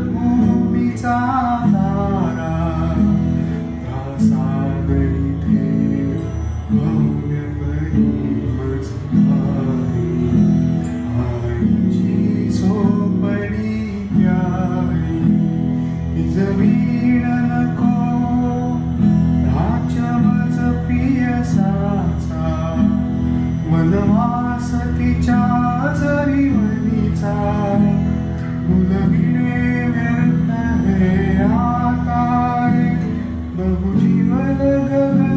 भूमीचा तारा सागरी थेंब भव्य प्रेमच भारी आईची झोपडी प्यारी जमीन नको राज्यमच पियसाचा वनवास तिच्या जरी वनीचा मुलगिने व्यर्थ हे आता बहुजीवन गगन